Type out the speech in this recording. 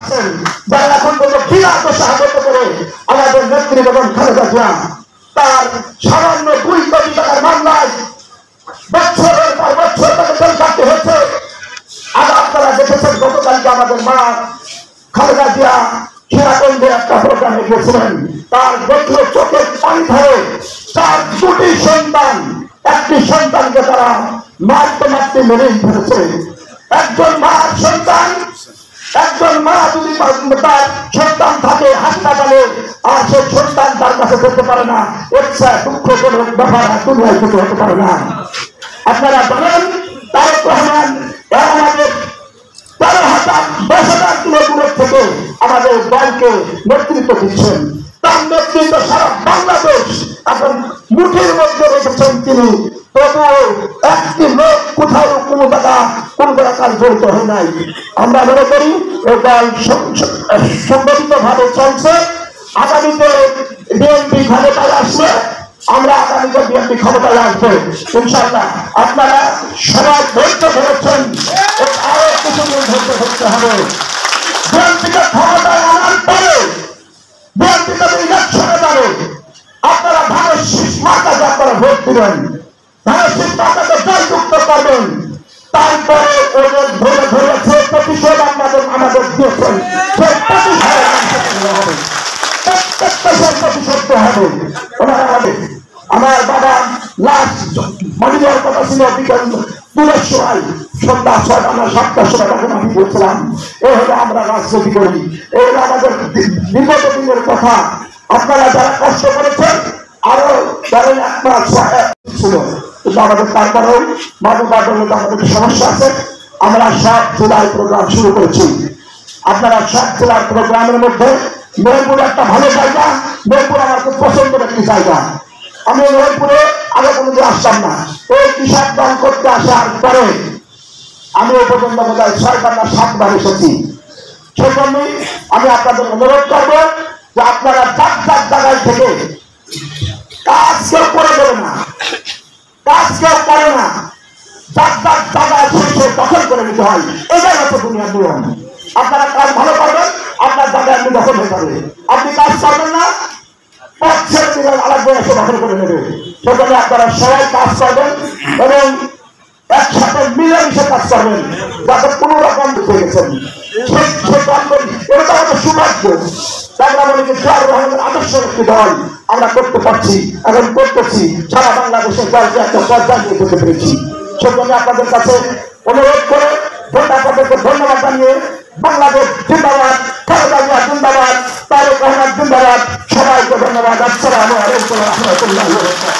যারা এখন পর্যন্ত বিরাট সাহায্য করে আমাদের নেত্রী বেগম খালেদা জিয়া তার সামান্য 2 কোটি টাকার মামলায় বছরের পর বছর তাকে জেল কাটতে হয়েছে। আর আপনারা দেখেছেন গতকালকে আমাদের মা খালেদা জিয়া সিরাজগঞ্জে একটা প্রোগ্রামে গিয়েছিলেন, তার দেখলো চোখের পানি ধরে তার 2টি সন্তান, একটি সন্তানকে তারা মারতে মারতে মেরেই ফেলেছে। একজন মার সন্তান, একজন মা যদি তার সন্তান থাকে হাসপাতালে আর সে সন্তান তার কাছে যেতে পারে না, ইচ্ছা দুঃখজনক ব্যাপার দুনিয়ায় কিছু হতে পারে না। আপনারা জানেন তারেক রহমান আমাদের 13,000-10,000 কিলো দূরের থেকে আমাদের দলকে নেতৃত্ব দিচ্ছেন। তার নেতৃত্ব সারা বাংলাদেশ এখন মুঠের মধ্যে রেখেছেন তিনি। তবুও একটি লোক কোথাও কোনো কাজ জড়িত হয় নাই। আমরা মনে করি এই দল সংগঠিত ভাবে চলছে। আগামীতে বিএনপি ক্ষমতায় আসবে, আমরা আগামীতে বিএনপি ক্ষমতায় আসবো ইনশাআল্লাহ। আপনারা সবাই ধৈর্য ধরেছেন, আরো কিছুদিন ধৈর্য ধরতে হবে। বিএনপিকে ক্ষমতায় আনার পরে বিএনপিকে ইলেকশনে যাবে, আপনারা ধানের শীষ মার্কাতে আপনারা ভোট দিবেন, ধানের শীষ মার্কাতে জয়যুক্ত করবেন। তারপরে ওদের ধরে ধরেছে প্রতিশোধ আমাদের দিয়েছেন, সেই প্রতিশোধ হবে, প্রত্যেকটা প্রতিশোধ হবে। আমার বাবা লাস্ট মানি যাওয়ার কথা ছিল বিকেল 2টার সময়, সন্ধ্যা 6টা না 7টার সময় তখন আমি বলছিলাম এই হলো আমরা রাজনীতি করি, এই হলো আমাদের বিগত দিনের কথা। আপনারা যারা কষ্ট করেছেন আরো ধরেন 1 মাস ছিল, কিন্তু আমাদের তারপরেও আমাদের সমস্যা আছে। আমরা সব জেলায় প্রোগ্রাম শুরু করেছি। আপনারা সব জেলার প্রোগ্রামের মধ্যে মেহেরপুর একটা ভালো জায়গা। মেহেরপুর আমার খুব পছন্দের একটি জায়গা। আমি মেহেরপুরে আগে কোনোদিন আসতাম না। এই কৃষক দল করতে আসার পরে আমি এই পর্যন্ত বোধহয় 6বার না 7বার এসেছি। সেজন্যই আমি আপনাদের অনুরোধ করবো যে আপনারা যার জায়গায় থেকে কাজ কেউ করে দেবে না, কাজ কেউ করে না, যার জায়গায় সে দখল করে নিতে হয়। এটাই হচ্ছে দুনিয়ার নিয়ম। আপনারা কাজ ভালো করবেন, আপনার জায়গায় আপনি দখল হয়ে যাবে। আপনি কাজ করবেন না, আলাদা এসে দখল করে নেবে। সেজন্য আপনারা সবাই কাজ করবেন এবং একসাথে মিলেমিশে কাজ করবেন, যাতে কোন রকম হয়ে গেছেন এটা আমাদের সৌভাগ্য। আদর্শ একটি দল আমরা করতে পারছি, এখন করতেছি, সারা বাংলাদেশের দলকে একটা পর্যায়ে নিয়ে যেতে পেরেছি। সেজন্য আপনাদের কাছে অনুরোধ করে আপনাদেরকে ধন্যবাদ জানিয়ে বাংলাদেশ জিন্দাবাদ, খালেদা জিয়া জিন্দাবাদ, তারেক রহমান জিন্দাবাদ, সবাইকে ধন্যবাদ। আসসালামু আলাইকুম ওয়া রাহমাতুল্লাহি ওয়া বারাকাতুহু।